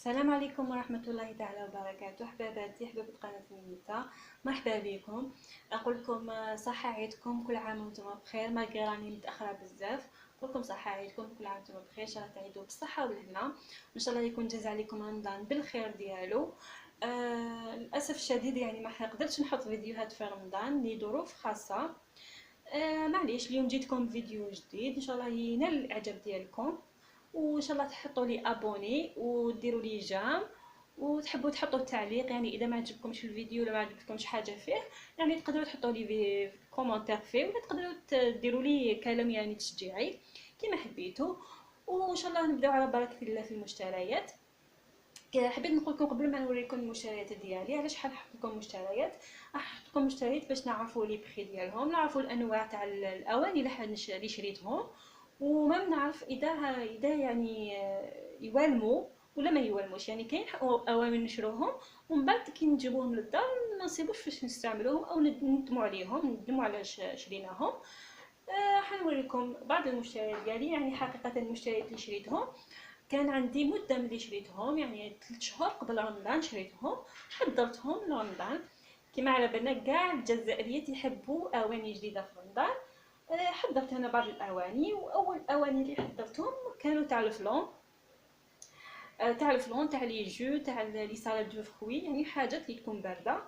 السلام عليكم ورحمة الله تعالى وبركاته. حباباتي حبابة قناة ميتا، مرحبا بكم. نقول لكم صحة عيدكم، كل عام وانتم بخير. ما راني متأخرة بزاف، نقول لكم صحة عيدكم، كل عام وانتم بخير. ان شاء الله تعيدوا بالصحة والهنا، ان شاء الله يكون جاز عليكم رمضان بالخير ديالو. للاسف الشديد يعني ما قدرتش نحط فيديوهات في رمضان لظروف خاصة. معليش، اليوم جيتكم فيديو جديد ان شاء الله ينال الاعجاب ديالكم، وان شاء الله تحطوا لي ابوني وديروا لي جام، وتحبوا تحطوا التعليق. يعني اذا ما عجبكمش الفيديو ولا ما عجبتكمش حاجه فيه، يعني تقدروا تحطوا لي في كومونتير فيه، ولا تقدروا ديروا لي كلام يعني تشجيعي كما حبيتوا. وان شاء الله نبداو على بركه الله في المشتريات. حبيت نقول لكم قبل ما نوريكم المشتريات ديالي، علاش شحال نحط لكم مشتريات. راح نحط لكم مشتريات باش نعرفوا لي بخي ديالهم، نعرفوا الانواع تاع الاواني اللي شريتهم، وما نعرف اذا يعني يوالموا ولا ما يوالموش. يعني كاين اوامر نشروهم ومن بعد كي نجيبوهم للدار ما نصيبوش فاش نستعملوهم، او ندموا عليهم، ندموا على شريناهم. حنوريكم بعض المشتريات ديالي. يعني حقيقه المشتريات اللي شريتهم كان عندي مده ملي شريتهم، يعني 3 شهور قبل رمضان شريتهم، حضرتهم لرمضان. كما على بالنا كاع الجزائريات يحبوا اواني جديده في رمضان. حضرت انا بعض الاواني، واول اواني اللي حضرتهم كانوا تاع الفلون، تاع الفلون تاع لي جو تاع لي سالاد دو فروي، يعني حاجات اللي تكون بارده.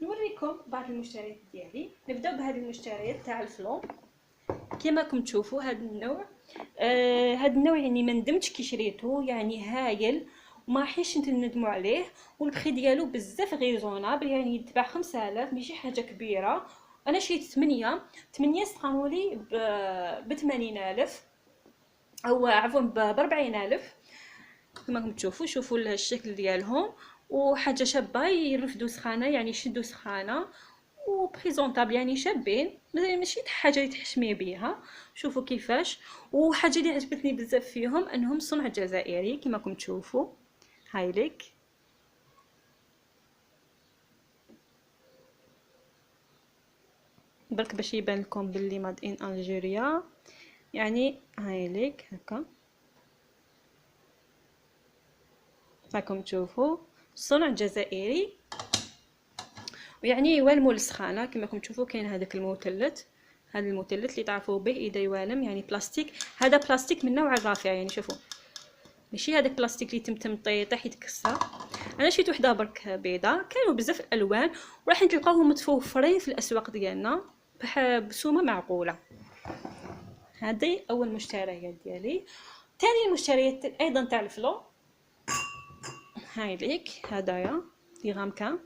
نوريكم بعض المشتريات ديالي. نبداو بهذه المشتريات تاع الفلون. كما راكم تشوفوا هذا النوع، هذا النوع يعني ما ندمتش كي شريته، يعني هايل وما راحش ندموا عليه. والبخي ديالو بزاف ريزونابل، يعني يتباع 5000، ماشي حاجه كبيره. انا شريت 8 استقاموا لي ب 80000، او عفوا ب 40000. كما راكم تشوفوا، شوفوا الشكل ديالهم، وحاجه شابه يرفدوا سخانه، يعني يشدوا سخانه وبريزونطابل، يعني شابين، ماشي حاجه اللي تحشمي بها. شوفوا كيفاش. وحاجه اللي عجبتني بزاف فيهم انهم صنع جزائري كما راكم تشوفوا. هاي ليك، برك باش يبان لكم باللي ماد ان الجيريا. يعني هاي ليك هكا، راكم تشوفوا صنع جزائري، ويعني يوالموا السخانه. كما راكم تشوفوا كاين هذاك المثلث، هذا المثلث اللي تعرفوا به اذا يوالم، يعني بلاستيك. هذا بلاستيك من نوع الرافع، يعني شوفوا ماشي هذاك البلاستيك اللي تمتم طيح يتكسر. انا شريت وحده برك بيضه، كانوا بزاف الالوان وراح تلقاوهم متوفرين في الاسواق ديالنا بسومه معقوله. هذه اول مشتريات ديالي. ثاني مشتريات ايضا تاع الفلو. هاي ليك هدايا لي غامكان.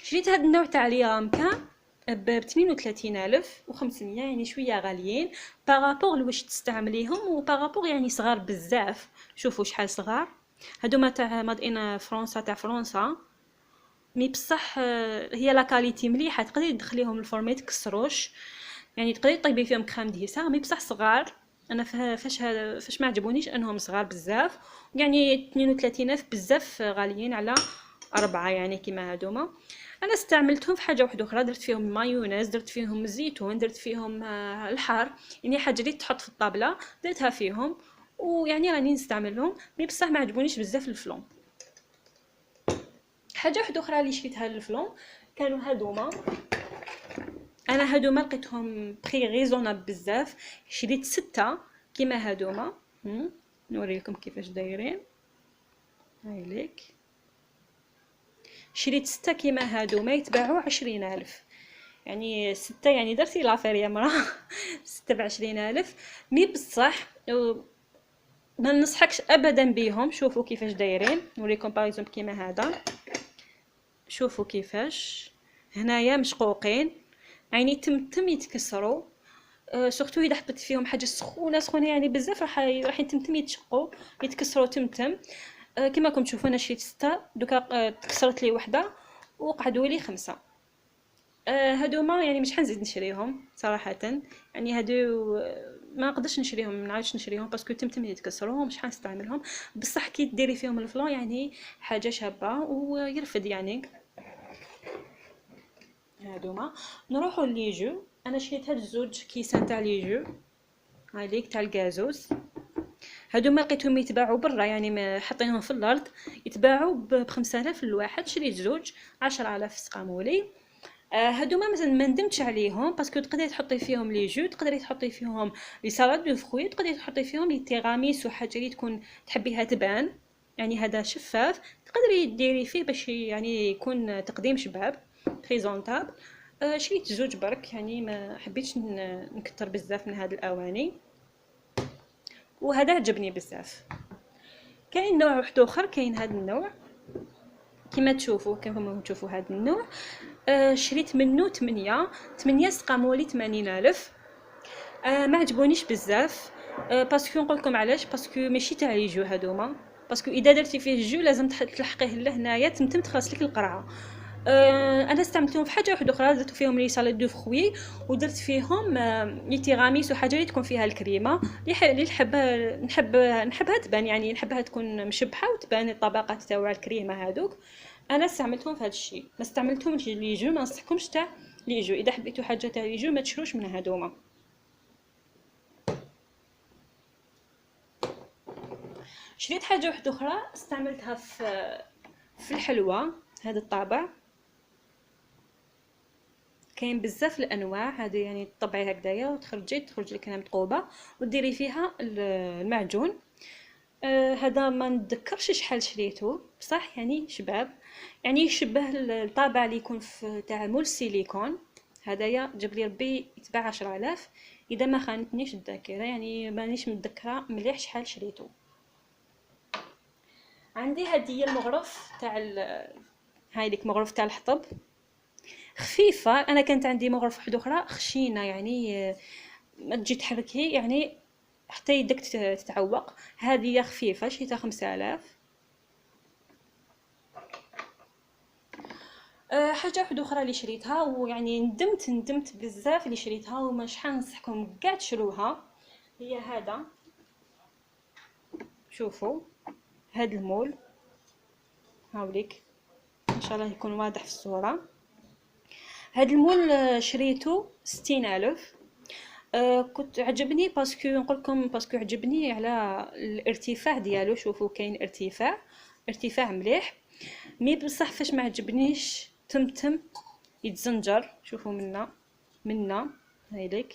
شريت هذا النوع تاع لي غامكان ب 38500، يعني شويه غاليين بارابور لواش تستعمليهم، وبارابور يعني صغار بزاف. شوفوا شحال صغار. هادوما تاع ماد ان فرنسا، تاع فرنسا، مي بصح هي لا كاليتي مليحه، تقدري تدخليهم الفرن ما يتكسروش، يعني تقدري طيبي فيهم كريم دهيسه. مي بصح صغار. انا فاش ما عجبونيش انهم صغار بزاف، يعني 32000 بزاف غاليين على 4، يعني كيما هادوما. انا استعملتهم في حاجه واحده اخرى، درت فيهم مايونيز، درت فيهم زيتون، درت فيهم الحار، يعني حاجه اللي تحط في الطابله درتها فيهم، ويعني راني نستعملهم. مي بصح ما عجبونيش بزاف الفلون. حاجه واحده اخرى اللي شريتها للفلون كانوا هادوما. انا هادوما لقيتهم بري ريزونابل بزاف، شريت 6 كيما هادوما. نوريكم كيفاش دايرين. هاي ليك، شريت 6 كيما هادوما يتباعوا 20000، يعني 6، يعني درتي لافير يا مرا. 6 ب20000. مي بصح ما ننصحكش ابدا بيهم. شوفوا كيفاش دايرين، نوريكم باغ كيما هذا. شوفوا كيفاش هنايا مشقوقين، يعني تمتم يتكسروا. سورتو اذا حطيت فيهم حاجه سخونه يعني بزاف راح يتمتم يتشقوا يتكسروا تمتم. كما راكم تشوفوا انا شريت 6 دوكا، تكسرت لي وحده وقعدوا لي 5. هادوما يعني مش حنزيد نشريهم صراحه، يعني هادو ما نقدرش نشريهم، ما نعرفش نشريهم باسكو تمتم يتكسروا، مش حنستعملهم. بصح كي ديري فيهم الفلون يعني حاجه شابه ويرفد يعني. هادوما نروحوا لي جو. انا شريت هاد الزوج كيسان تاع لي جو، هذيك تاع الكازوز. هادو ما لقيتهم يتباعوا برا، يعني حاطينهم في الارض يتباعوا ب5000 الواحد. شريت زوج 10000 سقامولي. هادو ما مثلا ما ندمتش عليهم، باسكو تقدري تحطي فيهم لي جو، تقدري تحطي فيهم لي سالاد دو فروي، تقدري تحطي فيهم لي تيراميس وحاجه اللي تكون تحبيها تبان، يعني هذا شفاف تقدري ديري فيه باش يعني يكون تقديم شباب بريزونطابل. شريت زوج برك، يعني ما حبيتش نكتر بزاف من هاد الاواني، وهذا عجبني بزاف. كاين نوع واحد اخر، كاين هذا النوع كما تشوفوا هذا النوع. شريت منه 8 سقامولي 80,000. ما عجبونيش بزاف. باسكو نقول لكم علاش، باسكو ماشي تاع لي جو هذوما، باسكو اذا درتي فيه الجو لازم تلحقيه لهنايا تمتم تخلص لك القرعه. انا استعملتهم في حاجه واحده اخرى، درت فيهم لي سالاد دو فروي، ودرت فيهم لي تيراميس وحاجه اللي تكون فيها الكريمه اللي نحبها تبان، يعني نحبها تكون مشبحه وتبان الطبقات تاع الكريمه هذوك. انا استعملتهم في هذا الشيء، ما استعملتهمش لي جو، ما نصحكمش تاع لي جو. اذا حبيتوا حاجه تاع لي جو ما تشروش من هذوما. شريت حاجه واحده اخرى استعملتها في الحلوى. هذا الطابع كاين بزاف الانواع، هذه يعني تطبعي هكذايا تخرج لك هنا متقوبه وديري فيها المعجون. هذا ما نتذكرش شحال شريته بصح، يعني شباب، يعني يشبه الطابع اللي يكون في تاع مول سيليكون. هدايا جاب لي ربي يتباع 10000 اذا ما خانتنيش الذاكره، يعني مانيش متذكره مليح شحال شريته. عندي هديه المغرف تاع هاي ديك مغرف تاع الحطب، خفيفه. انا كانت عندي مغرف واحده اخرى خشينه، يعني ما تجي تحركي يعني حتى يدك تتعوق. هذه خفيفه شريتها 5000. حاجه واحده اخرى اللي شريتها ويعني ندمت بزاف اللي شريتها، وما شحال ننصحكم كاع تشروها، هي هذا. شوفوا هذا المول، هاوليك ان شاء الله يكون واضح في الصوره. هذا المول شريته 60,000. كنت عجبني باسكو نقولكم، باسكو عجبني على الارتفاع ديالو. شوفوا كاين ارتفاع مليح، مي بصح فاش ما عجبنيش تمتم يتزنجر. شوفوا منا هايليك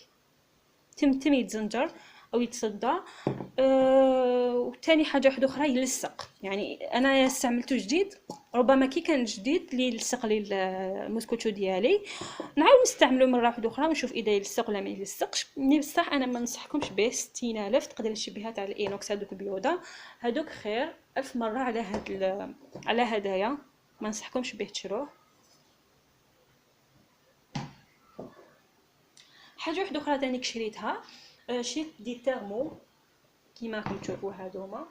تمتم يتزنجر او يتصدى. وثاني حاجه واحده اخرى يلصق، يعني انا استعملته جديد، ربما كي كان جديد اللي يلصق لي المسكوتشو ديالي نعاود نستعمله مره واحده اخرى ونشوف اذا يلصق ولا ما يلصقش. مي بصح انا ما ننصحكمش به. 60,000 تقدر تشبيها تاع الاينوكس هذوك البيوضه، هذوك خير 1000 مره على هدايا. ما ننصحكمش به تشروه. حاجه واحده اخرى ثاني شريتها، شريت دي تيرمو كيما راكم تشوفوا هادوما.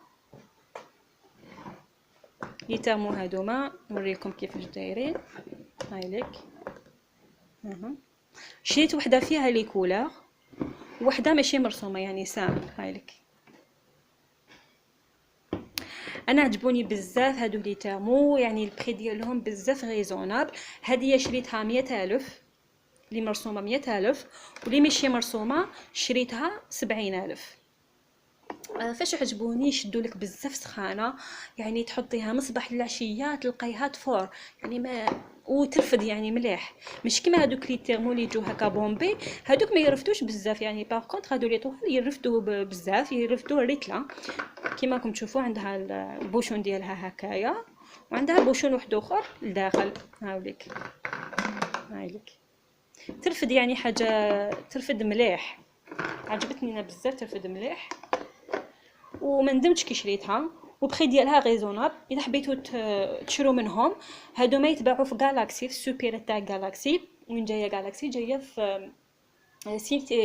لي تيرمو هادوما نوريكم كيفاش دايرين. هايليك شريت وحده فيها لي كولور، وحده ماشي مرسومه يعني سامبل. هايليك انا عجبوني بزاف هادو لي تيرمو، يعني البري ديالهم بزاف ريزونابل. هذه شريتها 100,000 اللي مرسومه 100,000، واللي ماشي مرسومه شريتها 70,000. فاش عجبوني يشدوا لك بزاف سخانه، يعني تحطيها من الصباح للعشيه تلقايها تفور، يعني ما وترفد يعني مليح. مش كيما هذوك لي تيرمو اللي يجو هكا بومبي، هذوك ما يرفدوش بزاف. يعني باغ كونطخ هذو لي طوال يرفدوا بزاف، يرفدوا الريتله. كيما راكم تشوفوا عندها البوشون ديالها هكايا، وعندها بوشون واحد اخر لداخل. هاوليك ترفد، يعني حاجه ترفد مليح. عجبتني انا بزاف، ترفد مليح وما ندمتش كي شريتها، وبخي ديالها غيزونابل. اذا حبيتو تشرو منهم، هادو ما يتباعوا في غالاكسي، في السوبير تاع غالاكسي. وين جايه غالاكسي؟ جايه في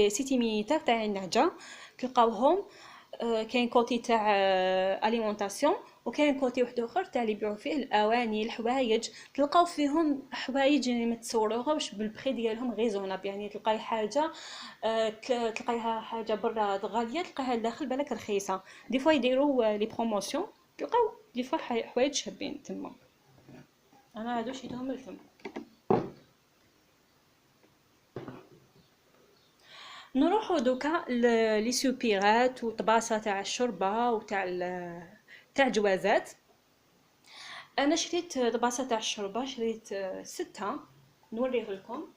سيتي مينيتار تاع النهجه. تلقاوهم كاين كوتي تاع اليمونطاسيون، وكاين كوتي واحد اخر تاع اللي يبيعوا فيه الاواني الحوايج. تلقاو فيهم حوايج يعني ما تصوروهمش بالبري ديالهم غيزونابل، يعني تلقاي حاجه تلقايها حاجه برا غاليه تلقاها داخل بالك رخيصه. دي فوا يديروا لي بروموسيون، تلقاو دي فوا حوايج شابين تما. انا هادو شيتهم لكم. نروحو دوكا لي سوبيغات وطباسه تاع الشوربه وتاع تاع جوازات. انا شريت طباسه تاع الشوربه، شريت 6. نوريه لكم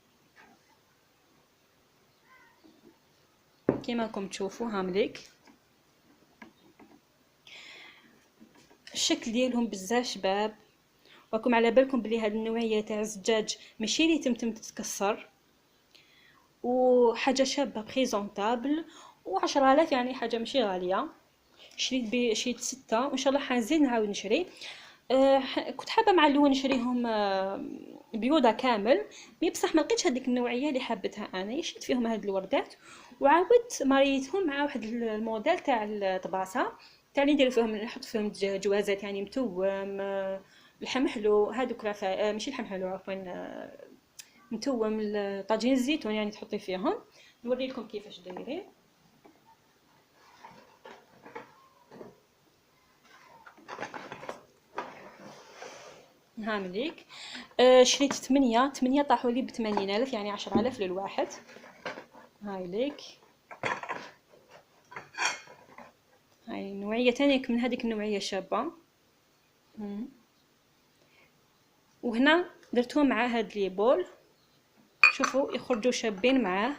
كيما راكم تشوفوا هامليك. الشكل ديالهم بزاف شباب، وراكم على بالكم بلي هاد النوعيه تاع الزجاج ماشي لي تمتم تتكسر، وحاجه شابه بريزونطابل، و10,000 يعني حاجه ماشي غاليه. شريت 6 وان شاء الله حنزيد نعاود نشري. كنت حابه مع الاول نشريهم بيوضه كامل، مي بصح ما لقيتش هذيك النوعيه اللي حبيتها انا. شريت فيهم هاد الوردات وعاودت ماريتهم مع واحد الموديل تاع الطباسه تاع اللي ندير فيهم، نحط فيهم جوازات يعني متوم، لحم حلو، هذوك ماشي لحم حلو عفوا، متوم، طاجين الزيتون يعني تحطي فيهم. نوري لكم كيفاش دايرين. هامليك. شريت 8 طاحوا لي ب80,000 يعني 10,000 للواحد. هاي ليك، هاي نوعية تانية من هذيك النوعية شابة. وهنا درتهم مع هاد لي بول، شوفوا يخرجوا شابين معاه،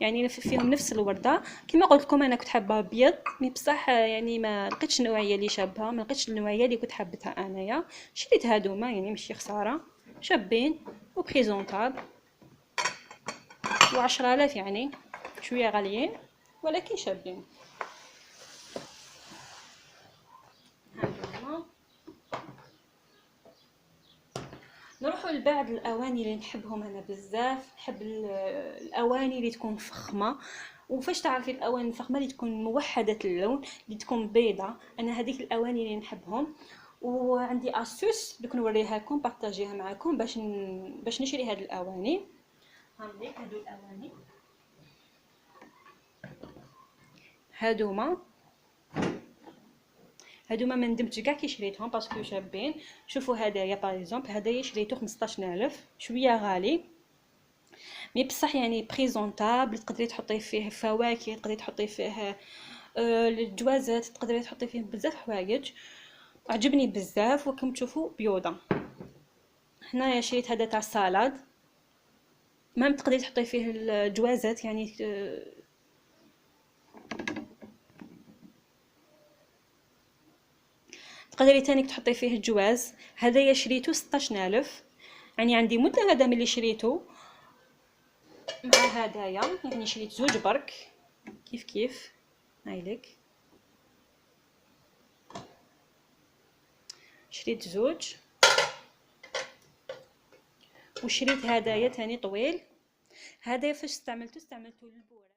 يعني فيهم نفس الوردة. كما قلت لكم انا كنت حابه ابيض، مي بصح يعني ما لقيتش النوعيه اللي شابها، ما لقيتش النوعيه اللي كنت حابتها انايا. شريت هادوما يعني ماشي خساره، شابين وبريزونطاب، و10,000 يعني شويه غاليين ولكن شابين. نروحوا لبعض الاواني اللي نحبهم انا بزاف. نحب الاواني اللي تكون فخمه. وفاش تعرفي الاواني الفخمه اللي تكون موحده اللون، اللي تكون بيضه، انا هذيك الاواني اللي نحبهم. وعندي اسوس دوك نوريها لكم، بارطاجيها معكم باش نشري هاد الاواني. هاوليك هادو الاواني، هادوما ما ندمتش كاع كي شريتهم باسكو شابين. شوفوا هدايا باغ هدايا شريته 15,000، شويه غالي مي بصح يعني بريزونطابل. تقدري تحطي فيه فواكه، تقدري تحطي فيه الجوازات، تقدري تحطي فيه بزاف حوايج. عجبني بزاف وكم تشوفوا بيوضه. هنايا شريت هذا تاع السالاد، ما تقدري تحطي فيه الجوازات يعني تقدري تاني تحطي فيه الجواز. هذايا شريته 16,000، يعني عندي مده هذا ملي شريته مع هدايا، يعني شريت زوج برك كيف هايلك. شريت زوج وشريت هدايا تاني طويل. هذا فاش استعملته للبورة.